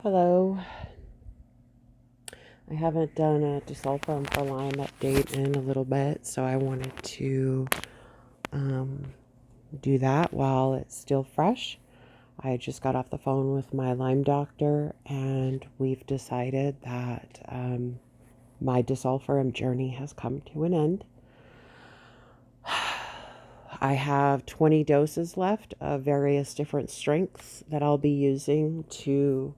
Hello. I haven't done a Disulfiram for Lyme update in a little bit, so I wanted to um, do that while it's still fresh. I just got off the phone with my Lyme doctor, and we've decided that my Disulfiram journey has come to an end. I have 20 doses left of various different strengths that I'll be using to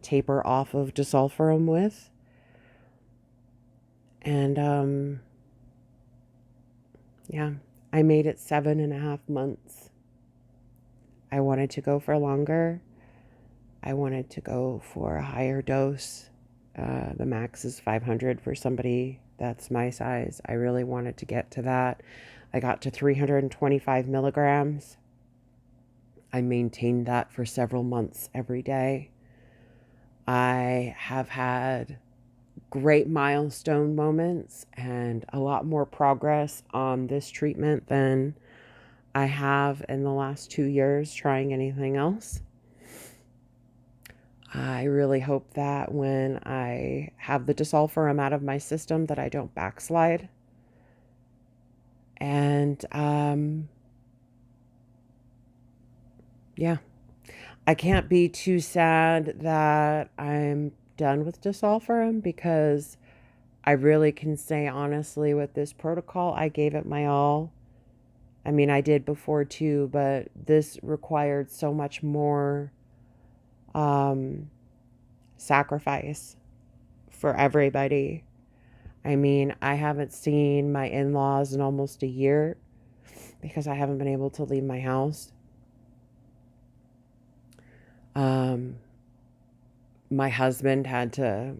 taper off of Disulfiram with. And yeah, I made it 7.5 months. I wanted to go for longer. I wanted to go for a higher dose. The max is 500 for somebody that's my size. I really wanted to get to that. I got to 325 milligrams. I maintained that for several months every day. I have had great milestone moments and a lot more progress on this treatment than I have in the last 2 years trying anything else. I really hope that when I have the Disulfiram out of my system that I don't backslide. And yeah, I can't be too sad that I'm done with Disulfiram because I really can say honestly with this protocol, I gave it my all. I mean, I did before too, but this required so much more sacrifice for everybody. I mean, I haven't seen my in-laws in almost a year because I haven't been able to leave my house. My husband had to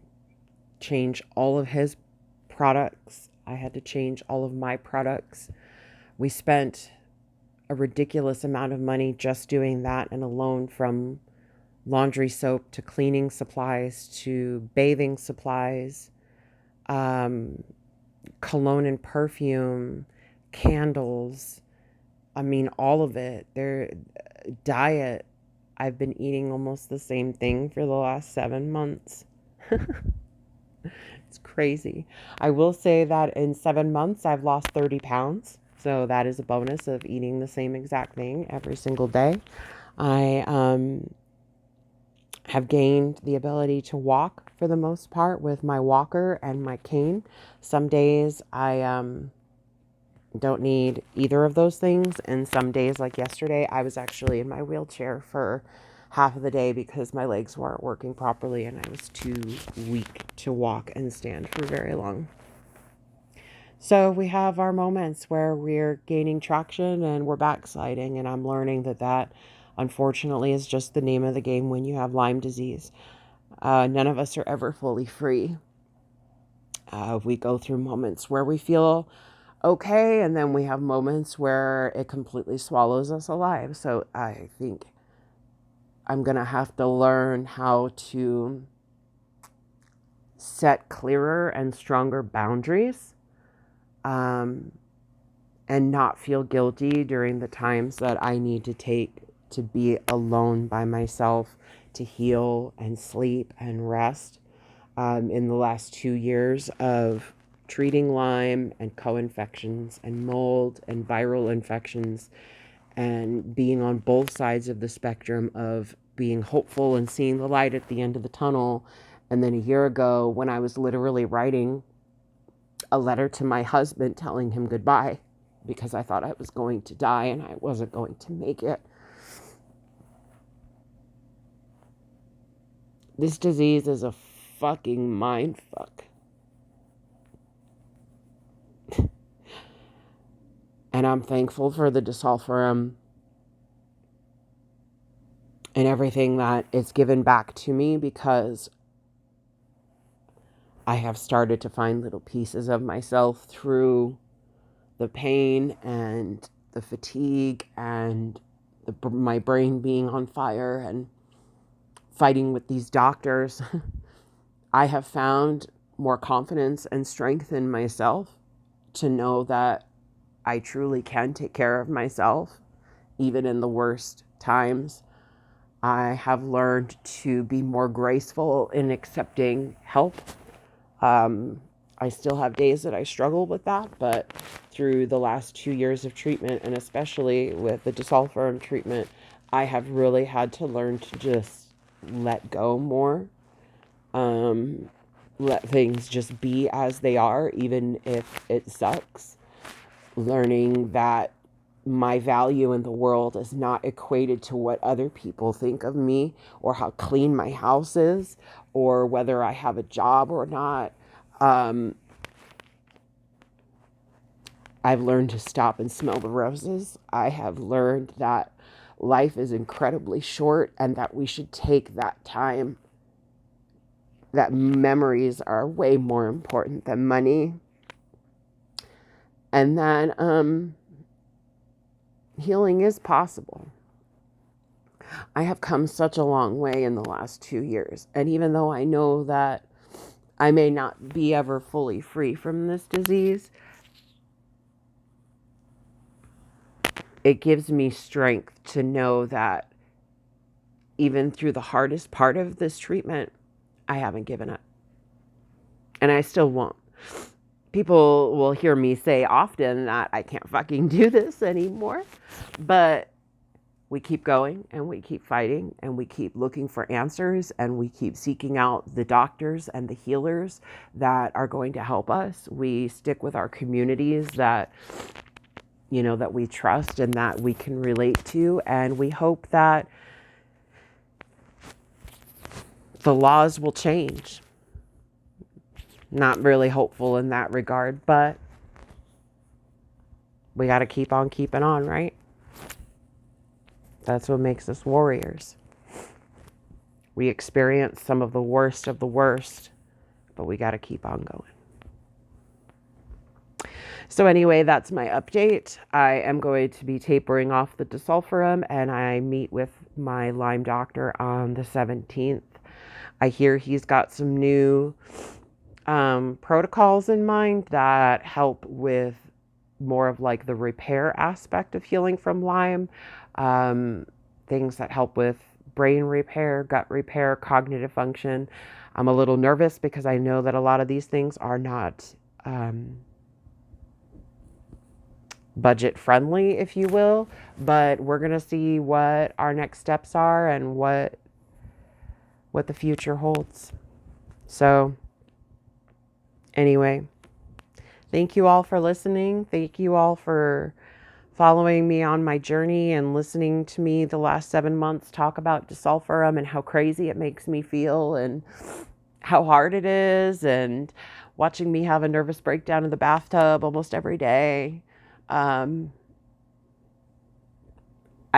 change all of his products. I had to change all of my products. We spent a ridiculous amount of money just doing that and alone, from laundry soap to cleaning supplies to bathing supplies, cologne and perfume, candles. I mean, all of it. Their diet. I've been eating almost the same thing for the last 7 months. It's crazy. I will say that in 7 months, I've lost 30 pounds. So that is a bonus of eating the same exact thing every single day. I have gained the ability to walk for the most part with my walker and my cane. Some days I don't need either of those things. And some days, like yesterday, I was actually in my wheelchair for half of the day because my legs weren't working properly and I was too weak to walk and stand for very long. So we have our moments where we're gaining traction and we're backsliding, and I'm learning that unfortunately is just the name of the game when you have Lyme disease. None of us are ever fully free. We go through moments where we feel okay, and then we have moments where it completely swallows us alive. So I think I'm going to have to learn how to set clearer and stronger boundaries, and not feel guilty during the times that I need to take to be alone by myself to heal and sleep and rest. In the last 2 years of treating Lyme and co-infections and mold and viral infections, and being on both sides of the spectrum of being hopeful and seeing the light at the end of the tunnel. And then a year ago, when I was literally writing a letter to my husband telling him goodbye because I thought I was going to die and I wasn't going to make it. This disease is a fucking mind fuck. And I'm thankful for the Disulfiram and everything that it's given back to me, because I have started to find little pieces of myself through the pain and the fatigue and my brain being on fire and fighting with these doctors. I have found more confidence and strength in myself to know that I truly can take care of myself, even in the worst times. I have learned to be more graceful in accepting help. I still have days that I struggle with that, but through the last 2 years of treatment, and especially with the Disulfiram treatment, I have really had to learn to just let go more. Let things just be as they are, even if it sucks. Learning that my value in the world is not equated to what other people think of me, or how clean my house is, or whether I have a job or not. I've learned to stop and smell the roses. I have learned that life is incredibly short and that we should take that time, that memories are way more important than money. And that healing is possible. I have come such a long way in the last 2 years. And even though I know that I may not be ever fully free from this disease, it gives me strength to know that even through the hardest part of this treatment, I haven't given up. And I still won't. People will hear me say often that I can't fucking do this anymore. But we keep going, and we keep fighting, and we keep looking for answers, and we keep seeking out the doctors and the healers that are going to help us. We stick with our communities that, you know, that we trust and that we can relate to. And we hope that the laws will change. Not really hopeful in that regard, but we got to keep on keeping on, right? That's what makes us warriors. We experience some of the worst, but we got to keep on going. So anyway, that's my update. I am going to be tapering off the Disulfiram, and I meet with my Lyme doctor on the 17th. I hear he's got some new protocols in mind that help with more of like the repair aspect of healing from Lyme. Things that help with brain repair, gut repair, cognitive function. I'm a little nervous because I know that a lot of these things are not budget friendly, if you will, but we're going to see what our next steps are and what the future holds. So anyway, thank you all for listening. Thank you all for following me on my journey and listening to me the last 7 months talk about Disulfiram and how crazy it makes me feel and how hard it is, and watching me have a nervous breakdown in the bathtub almost every day. I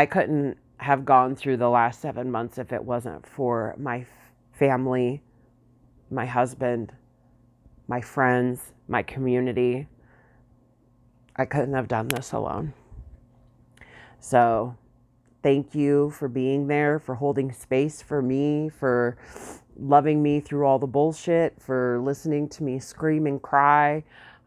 couldn't have gone through the last 7 months if it wasn't for my family, my husband, my friends, my community. I couldn't have done this alone. So thank you for being there, for holding space for me, for loving me through all the bullshit, for listening to me scream and cry.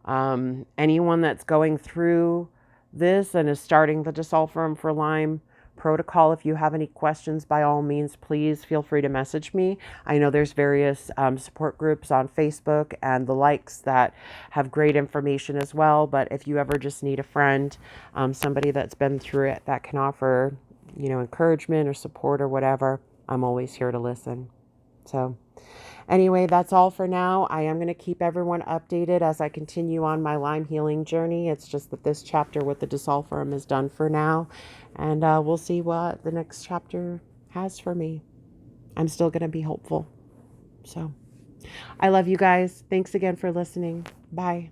Anyone that's going through this and is starting the Disulfiram for Lyme protocol, if you have any questions, by all means, please feel free to message me. I know there's various support groups on Facebook and the likes that have great information as well. But if you ever just need a friend, somebody that's been through it that can offer, you know, encouragement or support or whatever, I'm always here to listen. So anyway, that's all for now. I am going to keep everyone updated as I continue on my Lyme healing journey. It's just that this chapter with the Disulfiram is done for now. And we'll see what the next chapter has for me. I'm still going to be hopeful. So I love you guys. Thanks again for listening. Bye.